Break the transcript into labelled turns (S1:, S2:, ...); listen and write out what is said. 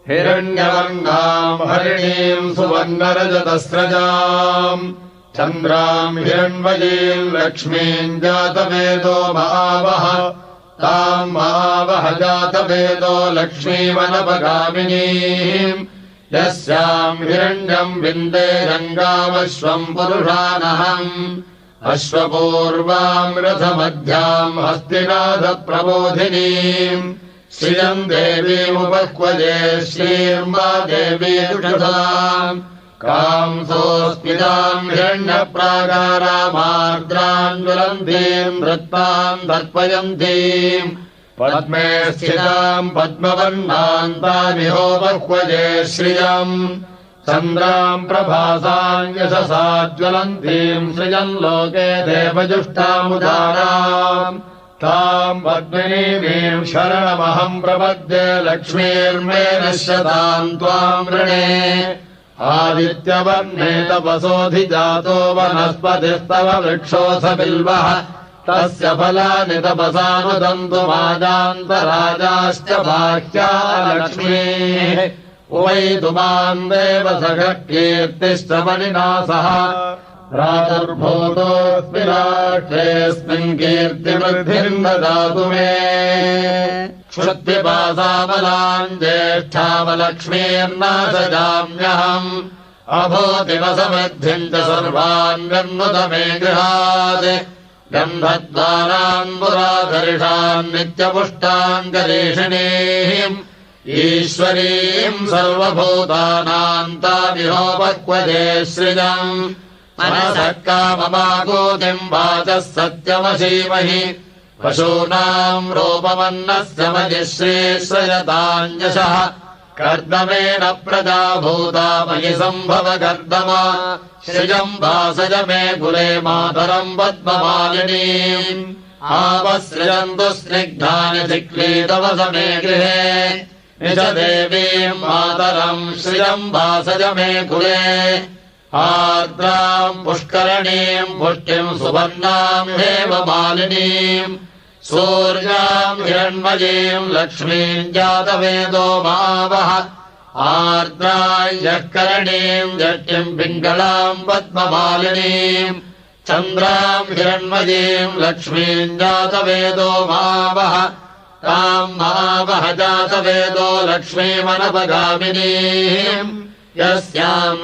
S1: हिरण्यवर्णाम् हरिणीम् सुवर्णरजतस्रजाम् चन्द्राम् हिरण्मयीम् लक्ष्मीम् जातवेदो महावः ताम् महावः जातवेदो लक्ष्मीमनपगामिनीम् यस्याम् हिरण्यम् विन्दे रङ्गामश्वम् पुरुषानहम् अश्वपूर्वाम् रथमध्याम् हस्तिनाथप्रबोधिनीम् श्रियम् देवीमुपह्वजे श्रीर्मा देवी दुषधाम् कांसोऽस्मिताम् हिरण्यप्राकारामार्द्राम् ज्वलन्तीम् धृत्ताम् तर्पयन्तीम् पद्मे स्थिताम् पद्मवर्णान्तामिहोपह्वजे श्रियम् चन्द्राम् प्रभासाम् यशसा ज्वलन्तीम् श्रियम् लोके देवजुष्टामुदाराम् ताम् पद्मिनीमीम् शरणमहम् प्रपद्ये लक्ष्मीर्मे नश्यताम् त्वाम् वृणे आदित्यवर्णे तपसोऽधिजातो वनस्पतिस्तव वृक्षोऽथ बिल्वः तस्य फलानि तपसानुदन्तु माजान्तराजाश्च बाह्या लक्ष्मीः उवैतु माम् देव सखः कीर्तिश्च मणिना सह प्रादुर्भूतोऽस्मि राष्ट्रेऽस्मिन् कीर्तिवृद्धिर्ददातु मे क्षुत्पिपासाबलाम् ज्येष्ठावलक्ष्मीर्नाशजाम्यहम् अभूतिवसमृद्धिम् च सर्वान् गन्नुत मे गृहात् गन्धद्वारान् पुराधरिषान् नित्यपुष्टान् गरीषिणीम् ईश्वरीम् सर्वभूतानाम् तामिहोपक्वजे सृजम् मनसः काममागूतिम् वाचः सत्यमशीमहि पशूनाम् रूपमन्नस्य मयि श्रीश्रयताञ्जसः कर्दमेन प्रजा भूता मयि सम्भव कर्दमा श्रियम् वासज मे कुले मातरम् पद्ममालिनीम् आवसृजन्तु स्निग्धानि चिक्लीतवस मे गृहे निज देवीम् मातरम् श्रियम् वासज मे कुले आर्द्राम् पुष्करणीम् पुष्टिम् सुवर्णाम् हेममालिनीम् सूर्याम् हिरण्मयीम् लक्ष्मीम् जातवेदो महावः आर्द्रायः करणीम् जट्यम् पिङ्गलाम् पद्ममालिनीम् चन्द्राम् हिरण्मयीम् लक्ष्मीम् जातवेदो महावः ताम् महावः जातवेदो लक्ष्मीमनपगामिनीम् यस्याम्